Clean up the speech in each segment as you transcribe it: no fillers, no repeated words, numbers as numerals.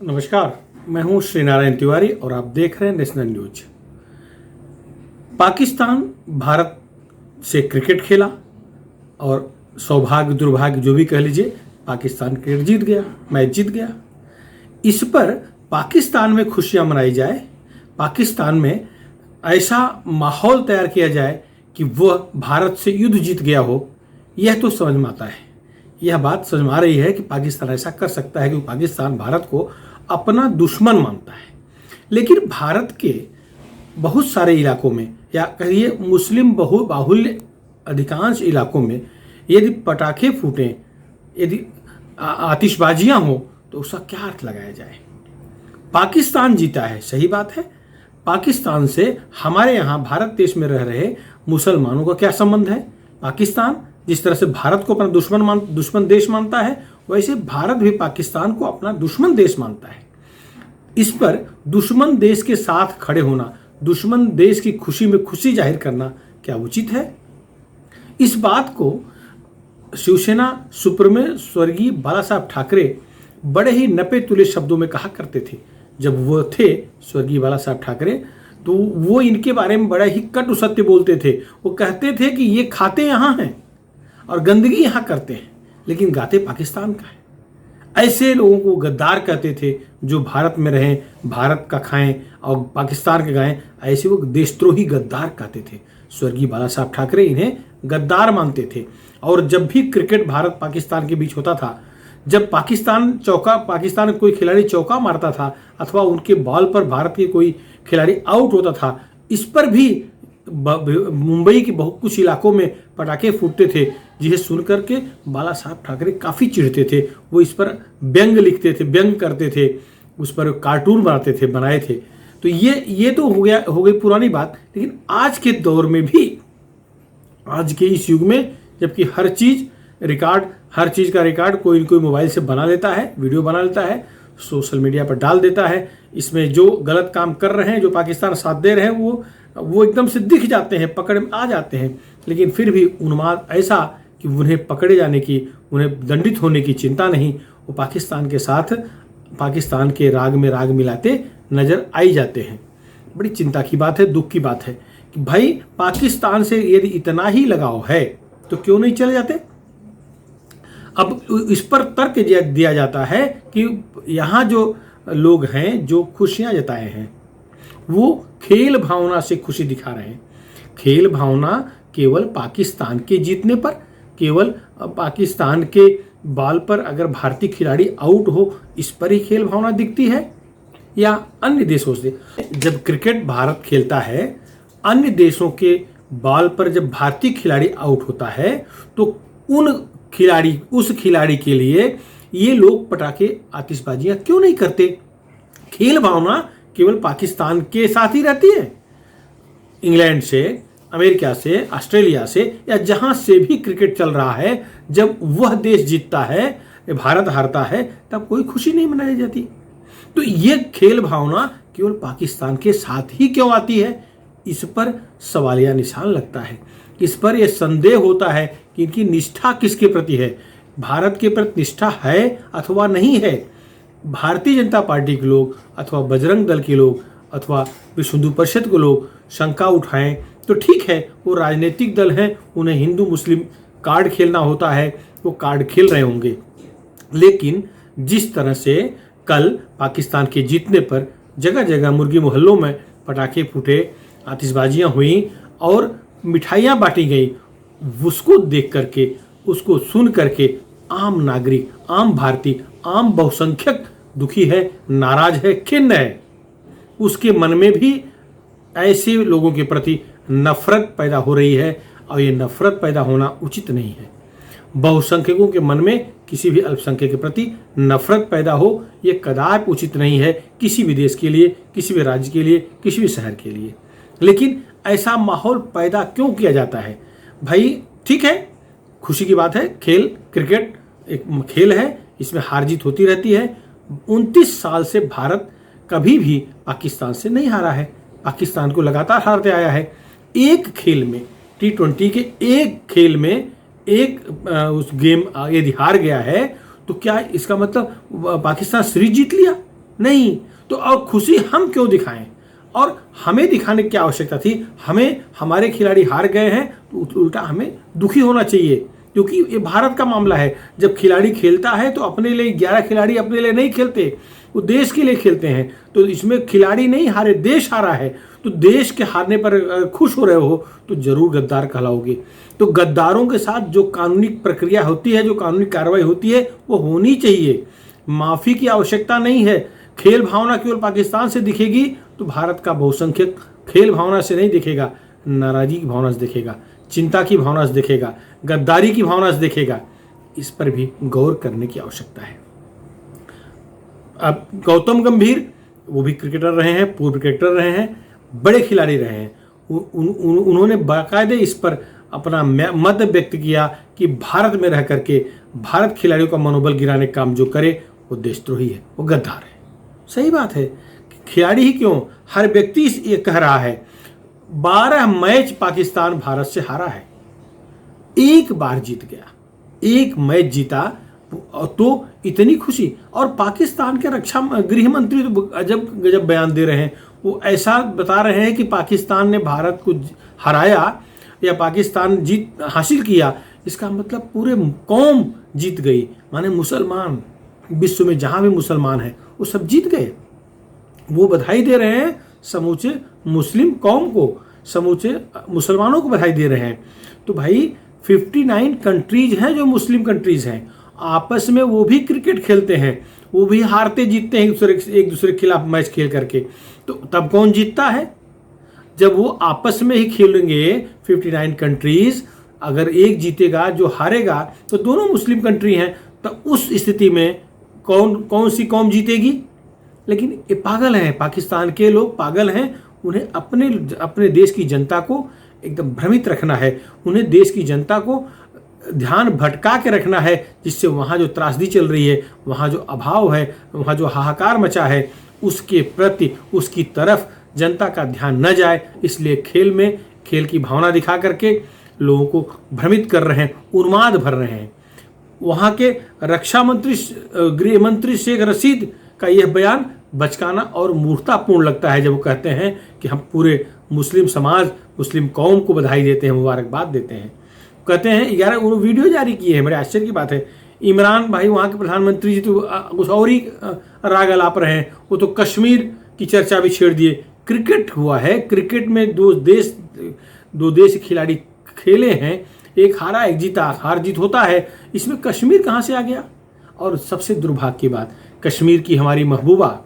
नमस्कार, मैं हूं श्री नारायण तिवारी और आप देख रहे हैं नेशनल न्यूज। पाकिस्तान भारत से क्रिकेट खेला और सौभाग्य दुर्भाग्य जो भी कह लीजिए, पाकिस्तान क्रिकेट जीत गया, मैच जीत गया। इस पर पाकिस्तान में खुशियां मनाई जाए, पाकिस्तान में ऐसा माहौल तैयार किया जाए कि वह भारत से युद्ध जीत गया हो, यह तो समझ में आता है। यह बात समझ में आ रही है कि पाकिस्तान ऐसा कर सकता है क्योंकि पाकिस्तान भारत को अपना दुश्मन मानता है। लेकिन भारत के बहुत सारे इलाकों में या कहिए मुस्लिम बाहुल्य अधिकांश इलाकों में यदि पटाखे फूटें, यदि आतिशबाजियां हो तो उसका क्या अर्थ लगाया जाए। पाकिस्तान जीता है, सही बात है। पाकिस्तान से हमारे यहाँ भारत देश में रह रहे मुसलमानों का क्या संबंध है। पाकिस्तान जिस तरह से भारत को अपना दुश्मन देश मानता है, वैसे भारत भी पाकिस्तान को अपना दुश्मन देश मानता है। इस पर दुश्मन देश के साथ खड़े होना, दुश्मन देश की खुशी में खुशी जाहिर करना क्या उचित है। इस बात को शिवसेना सुप्रीमो स्वर्गीय बाला साहब ठाकरे बड़े ही नपे तुले शब्दों में कहा करते थे। जब वो थे स्वर्गीय बाला साहब ठाकरे, तो वो इनके बारे में बड़ा ही कटु सत्य बोलते थे। वो कहते थे कि ये खाते यहाँ हैं और गंदगी यहाँ करते हैं, लेकिन गाते पाकिस्तान का है। ऐसे लोगों को गद्दार कहते थे जो भारत में रहें, भारत का खाएं और पाकिस्तान के गाएं। ऐसे वो देशद्रोही गद्दार कहते थे। स्वर्गीय बाला साहब ठाकरे इन्हें गद्दार मानते थे। और जब भी क्रिकेट भारत पाकिस्तान के बीच होता था, जब पाकिस्तान का कोई खिलाड़ी चौका मारता था अथवा उनके बॉल पर भारत के कोई खिलाड़ी आउट होता था, इस पर भी मुंबई के बहुत कुछ इलाकों में पटाखे फूटते थे, जिसे सुनकर के बाला साहब ठाकरे काफ़ी चिढ़ते थे। वो इस पर व्यंग लिखते थे, व्यंग करते थे, उस पर कार्टून बनाए थे। तो ये तो हो गई पुरानी बात। लेकिन आज के दौर में भी, आज के इस युग में, जबकि हर चीज़ का रिकॉर्ड कोई न कोई मोबाइल से बना लेता है, वीडियो बना लेता है, सोशल मीडिया पर डाल देता है। इसमें जो गलत काम कर रहे हैं, जो पाकिस्तान साथ दे रहे हैं, वो एकदम से दिख जाते हैं, पकड़ में आ जाते हैं। लेकिन फिर भी उन्माद ऐसा कि उन्हें पकड़े जाने की, उन्हें दंडित होने की चिंता नहीं। वो पाकिस्तान के साथ पाकिस्तान के राग में राग मिलाते नजर आई जाते हैं। बड़ी चिंता की बात है, दुख की बात है कि भाई पाकिस्तान से यदि इतना ही लगाव है तो क्यों नहीं चले जाते। अब इस पर तर्क दिया जाता है कि यहाँ जो लोग हैं, जो खुशियाँ जताए हैं, वो खेल भावना से खुशी दिखा रहे हैं। खेल भावना केवल पाकिस्तान के जीतने पर, केवल पाकिस्तान के बॉल पर अगर भारतीय खिलाड़ी आउट हो, इस पर ही खेल भावना दिखती है, या अन्य देशों से जब क्रिकेट भारत खेलता है, अन्य देशों के बॉल पर जब भारतीय खिलाड़ी आउट होता है, तो उस खिलाड़ी के लिए ये लोग पटाखे आतिशबाजियां क्यों नहीं करते। खेल भावना केवल पाकिस्तान के साथ ही रहती है। इंग्लैंड से, अमेरिका से, ऑस्ट्रेलिया से, या जहां से भी क्रिकेट चल रहा है, जब वह देश जीतता है, भारत हारता है, तब कोई खुशी नहीं मनाई जाती। तो ये खेल भावना केवल पाकिस्तान के साथ ही क्यों आती है, इस पर सवालिया निशान लगता है। इस पर यह संदेह होता है कि इनकी निष्ठा किसके प्रति है, भारत के प्रति निष्ठा है अथवा नहीं है। भारतीय जनता पार्टी के लोग अथवा बजरंग दल के लोग अथवा विश्व हिंदू परिषद के लोग शंका उठाएं तो ठीक है, वो राजनीतिक दल हैं, उन्हें हिंदू मुस्लिम कार्ड खेलना होता है, वो कार्ड खेल रहे होंगे। लेकिन जिस तरह से कल पाकिस्तान के जीतने पर जगह जगह मुर्गी मोहल्लों में पटाखे फूटे, आतिशबाजियां हुई और मिठाइयाँ बांटी गई, उसको देख करके, उसको सुन करके आम नागरिक, आम भारतीय, आम बहुसंख्यक दुखी है, नाराज है, खिन्न है। उसके मन में भी ऐसे लोगों के प्रति नफरत पैदा हो रही है और ये नफरत पैदा होना उचित नहीं है। बहुसंख्यकों के मन में किसी भी अल्पसंख्यक के प्रति नफरत पैदा हो, ये कदापि उचित नहीं है, किसी भी देश के लिए, किसी भी राज्य के लिए, किसी भी शहर के लिए। लेकिन ऐसा माहौल पैदा क्यों किया जाता है भाई। ठीक है, खुशी की बात है, क्रिकेट एक खेल है, इसमें हार जीत होती रहती है। 29 साल से भारत कभी भी पाकिस्तान से नहीं हारा है, पाकिस्तान को लगातार हारते आया है। एक खेल में, T20 के एक खेल में उस गेम यदि हार गया है तो क्या इसका मतलब पाकिस्तान सीरीज जीत लिया? नहीं तो और खुशी हम क्यों दिखाएं? और हमें दिखाने की क्या आवश्यकता थी? हमें हमारे खिलाड़ी हार गए हैं तो उल्टा हमें दुखी होना चाहिए, क्योंकि ये भारत का मामला है। जब खिलाड़ी खेलता है तो अपने लिए 11 खिलाड़ी अपने लिए नहीं खेलते, वो देश के लिए खेलते हैं। तो इसमें खिलाड़ी नहीं हारे, देश हारा है। तो देश के हारने पर खुश हो रहे हो तो जरूर गद्दार कहलाओगे। तो गद्दारों के साथ जो कानूनी प्रक्रिया होती है, जो कानूनी कार्रवाई होती है, वो होनी चाहिए। माफी की आवश्यकता नहीं है। खेल भावना केवल पाकिस्तान से दिखेगी तो भारत का बहुसंख्यक खेल भावना से नहीं दिखेगा, नाराजगी की भावना से दिखेगा, चिंता की भावना से दिखेगा, गद्दारी की भावना से दिखेगा। इस पर भी गौर करने की आवश्यकता है। अब गौतम गंभीर वो भी क्रिकेटर रहे हैं, पूर्व क्रिकेटर रहे हैं, बड़े खिलाड़ी रहे हैं। उन्होंने बाकायदे इस पर अपना मत व्यक्त किया कि भारत में रह करके भारत खिलाड़ियों का मनोबल गिराने का काम जो करे वो देशद्रोही है, वो गद्दार है। सही बात है। खिलाड़ी ही क्यों, हर व्यक्ति ये कह रहा है। 12 मैच पाकिस्तान भारत से हारा है, एक बार जीत गया, एक मैच जीता तो इतनी खुशी। और पाकिस्तान के रक्षा गृह मंत्री तो अजब गजब बयान दे रहे हैं। वो ऐसा बता रहे हैं कि पाकिस्तान ने भारत को हराया या पाकिस्तान जीत हासिल किया, इसका मतलब पूरे कौम जीत गई। माने मुसलमान, विश्व में जहां भी मुसलमान हैं वो सब जीत गए। वो बधाई दे रहे हैं समूचे मुस्लिम कौम को, समूचे मुसलमानों को बधाई दे रहे हैं। तो भाई 59 कंट्रीज हैं जो मुस्लिम कंट्रीज हैं, आपस में वो भी क्रिकेट खेलते हैं, वो भी हारते जीतते हैं एक दूसरे के खिलाफ मैच खेल करके। तो तब कौन जीतता है? जब वो आपस में ही खेलेंगे 59 कंट्रीज, अगर एक जीतेगा जो हारेगा तो दोनों मुस्लिम कंट्री हैं, तो उस स्थिति में कौन सी कौम जीतेगी? लेकिन ये पागल हैं, पाकिस्तान के लोग पागल हैं। उन्हें अपने देश की जनता को एकदम भ्रमित रखना है, उन्हें देश की जनता को ध्यान भटका के रखना है, जिससे वहाँ जो त्रासदी चल रही है, वहाँ जो अभाव है, वहाँ जो हाहाकार मचा है, उसके प्रति उसकी तरफ जनता का ध्यान न जाए। इसलिए खेल की भावना दिखा करके लोगों को भ्रमित कर रहे हैं, उन्माद भर रहे हैं। वहाँ के रक्षा मंत्री गृह मंत्री शेख रशीद का यह बयान बचकाना और मूर्खतापूर्ण लगता है, जब वो कहते हैं कि हम पूरे मुस्लिम समाज, मुस्लिम कौम को बधाई देते हैं, मुबारकबाद देते हैं। कहते हैं यार, वो वीडियो जारी किए हैं, बड़े आश्चर्य की बात है। इमरान भाई वहाँ के प्रधानमंत्री जी तो कुछ और ही राग अलाप रहे हैं, वो तो कश्मीर की चर्चा भी छेड़ दिए। क्रिकेट हुआ है, क्रिकेट में दो देश खिलाड़ी खेले हैं, एक हारा एक जीता, हार जीत होता है, इसमें कश्मीर कहाँ से आ गया? और सबसे दुर्भाग्य की बात, कश्मीर की हमारी महबूबा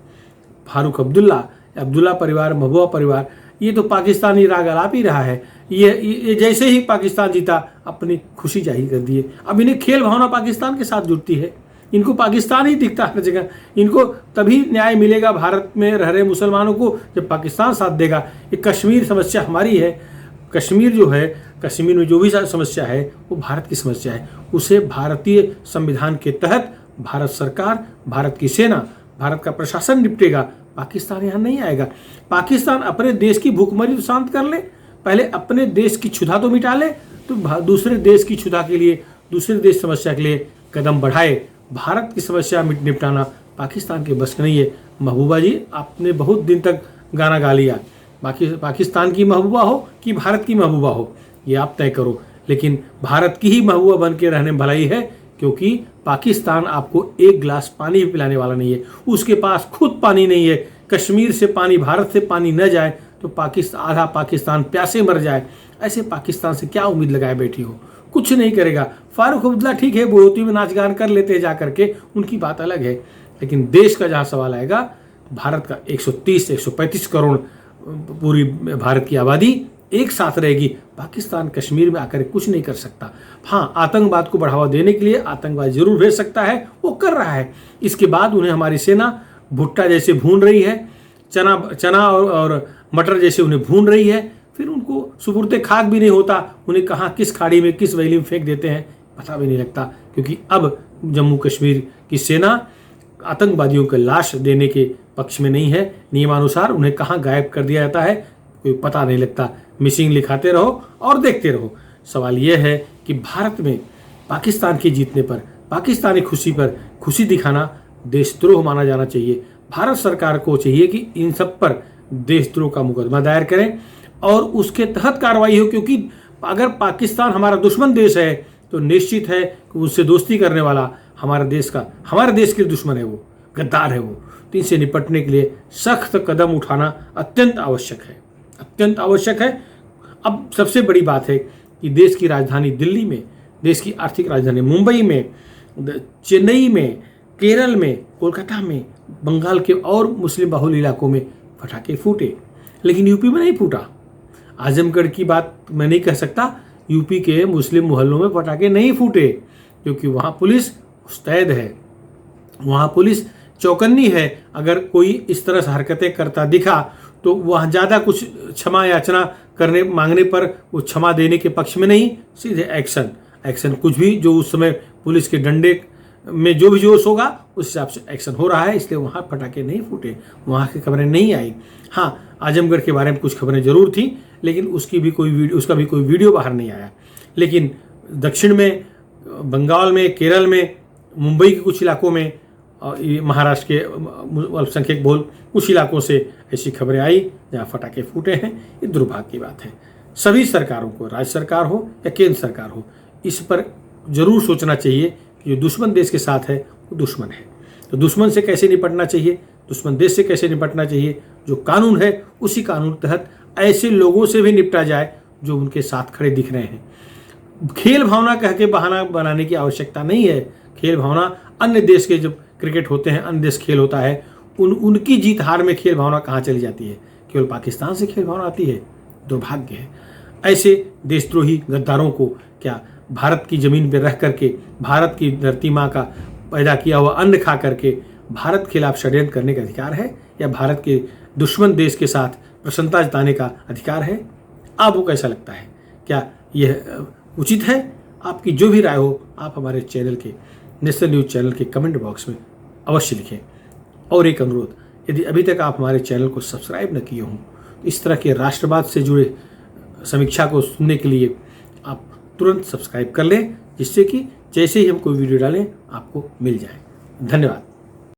फारूक अब्दुल्ला परिवार, महबूबा परिवार, ये तो पाकिस्तानी राग अलाप ही रहा है। ये जैसे ही पाकिस्तान जीता अपनी खुशी जाहिर कर दिए। अब इन्हें खेल भावना पाकिस्तान के साथ जुड़ती है, इनको पाकिस्तान ही दिखता है हर जगह। इनको तभी न्याय मिलेगा भारत में रह रहे मुसलमानों को जब पाकिस्तान साथ देगा। ये कश्मीर समस्या हमारी है। कश्मीर जो है, कश्मीर में जो भी समस्या है वो भारत की समस्या है। उसे भारतीय संविधान के तहत भारत सरकार, भारत की सेना, भारत का प्रशासन निपटेगा। पाकिस्तान यहाँ नहीं आएगा। पाकिस्तान अपने देश की भूखमरी तो शांत कर ले, पहले अपने देश की क्षुधा तो मिटा ले, तो दूसरे देश की क्षुधा के लिए, दूसरे देश समस्या के लिए कदम बढ़ाए। भारत की समस्या निपटाना पाकिस्तान के बस नहीं है। महबूबा जी, आपने बहुत दिन तक गाना गा लिया, बाकी पाकिस्तान की महबूबा हो कि भारत की महबूबा हो ये आप तय करो, लेकिन भारत की ही महबूबा बन के रहने में भलाई है, क्योंकि पाकिस्तान आपको एक गिलास पानी भी पिलाने वाला नहीं है। उसके पास खुद पानी नहीं है। कश्मीर से पानी, भारत से पानी न जाए तो आधा पाकिस्तान प्यासे मर जाए। ऐसे पाकिस्तान से क्या उम्मीद लगाए बैठी हो? कुछ नहीं करेगा। फारूक अब्दुल्ला ठीक है, बोती में नाच गान कर लेते हैं जा करके, उनकी बात अलग है, लेकिन देश का जहाँ सवाल आएगा, भारत का 130-135 करोड़ पूरी भारत की आबादी एक साथ रहेगी। पाकिस्तान कश्मीर में आकर कुछ नहीं कर सकता। हाँ, आतंकवाद को बढ़ावा देने के लिए आतंकवाद जरूर भेज सकता है, वो कर रहा है। इसके बाद उन्हें हमारी सेना भुट्टा जैसे भून रही है, चना और मटर जैसे उन्हें भून रही है। फिर उनको सुपुर्दे खाक भी नहीं होता, उन्हें कहाँ किस खाड़ी में किस वैली में फेंक देते हैं पता भी नहीं लगता, क्योंकि अब जम्मू कश्मीर की सेना आतंकवादियों को लाश देने के पक्ष में नहीं है। नियमानुसार उन्हें कहाँ गायब कर दिया जाता है कोई पता नहीं लगता। मिसिंग लिखाते रहो और देखते रहो। सवाल यह है कि भारत में पाकिस्तान के जीतने पर, पाकिस्तानी खुशी पर खुशी दिखाना देशद्रोह माना जाना चाहिए। भारत सरकार को चाहिए कि इन सब पर देशद्रोह का मुकदमा दायर करें और उसके तहत कार्रवाई हो, क्योंकि अगर पाकिस्तान हमारा दुश्मन देश है तो निश्चित है कि उससे दोस्ती करने वाला हमारे देश के दुश्मन है, वो गद्दार है वो। तो इनसे निपटने के लिए सख्त कदम उठाना अत्यंत आवश्यक है। अब सबसे बड़ी बात है कि देश की राजधानी दिल्ली में, देश की आर्थिक राजधानी मुंबई में, चेन्नई में, केरल में, कोलकाता में, बंगाल के और मुस्लिम बाहुल इलाकों में पटाखे फूटे, लेकिन यूपी में नहीं फूटा। आजमगढ़ की बात मैं नहीं कह सकता, यूपी के मुस्लिम मोहल्लों में पटाखे नहीं फूटे, क्योंकि वहाँ पुलिस मुस्तैद है, वहाँ पुलिस चौकन्नी है। अगर कोई इस तरह से हरकतें करता दिखा तो वहाँ ज़्यादा कुछ क्षमा याचना मांगने पर वो क्षमा देने के पक्ष में नहीं, सीधे एक्शन कुछ भी जो उस समय पुलिस के डंडे में जो भी जोश होगा उस हिसाब से एक्शन हो रहा है। इसलिए वहाँ पटाखे नहीं फूटे, वहाँ की खबरें नहीं आई। हाँ, आजमगढ़ के बारे में कुछ खबरें जरूर थी, लेकिन उसका भी कोई वीडियो बाहर नहीं आया। लेकिन दक्षिण में, बंगाल में, केरल में, मुंबई के कुछ इलाकों में, महाराष्ट्र के अल्पसंख्यक बहुल कुछ इलाकों से ऐसी खबरें आई जहाँ पटाखे फूटे हैं। ये दुर्भाग्य की बात है। सभी सरकारों को, राज्य सरकार हो या केंद्र सरकार हो, इस पर जरूर सोचना चाहिए कि जो दुश्मन देश के साथ है वो दुश्मन है। तो दुश्मन से कैसे निपटना चाहिए, दुश्मन देश से कैसे निपटना चाहिए, जो कानून है उसी कानून के तहत ऐसे लोगों से भी निपटा जाए जो उनके साथ खड़े दिख रहे हैं। खेल भावना कह के बहाना बनाने की आवश्यकता नहीं है। खेल भावना अन्य देश के, जब क्रिकेट होते हैं, अन्य देश खेल होता है, उनकी जीत हार में खेल भावना कहाँ चली जाती है? केवल पाकिस्तान से खेल भावना आती है। दुर्भाग्य है। ऐसे देशद्रोही गद्दारों को क्या भारत की ज़मीन पर रह करके, भारत की धरती माँ का पैदा किया हुआ अन्न खा करके भारत के खिलाफ षड्यंत्र करने का अधिकार है, या भारत के दुश्मन देश के साथ प्रसन्नता जताने का अधिकार है? आपको कैसा लगता है? क्या यह उचित है? आपकी जो भी राय हो आप हमारे चैनल के, नेशनल न्यूज़ चैनल के कमेंट बॉक्स में अवश्य लिखें। और एक अनुरोध, यदि अभी तक आप हमारे चैनल को सब्सक्राइब न किए हों तो इस तरह के राष्ट्रवाद से जुड़े समीक्षा को सुनने के लिए आप तुरंत सब्सक्राइब कर लें, जिससे कि जैसे ही हम कोई वीडियो डालें आपको मिल जाए। धन्यवाद।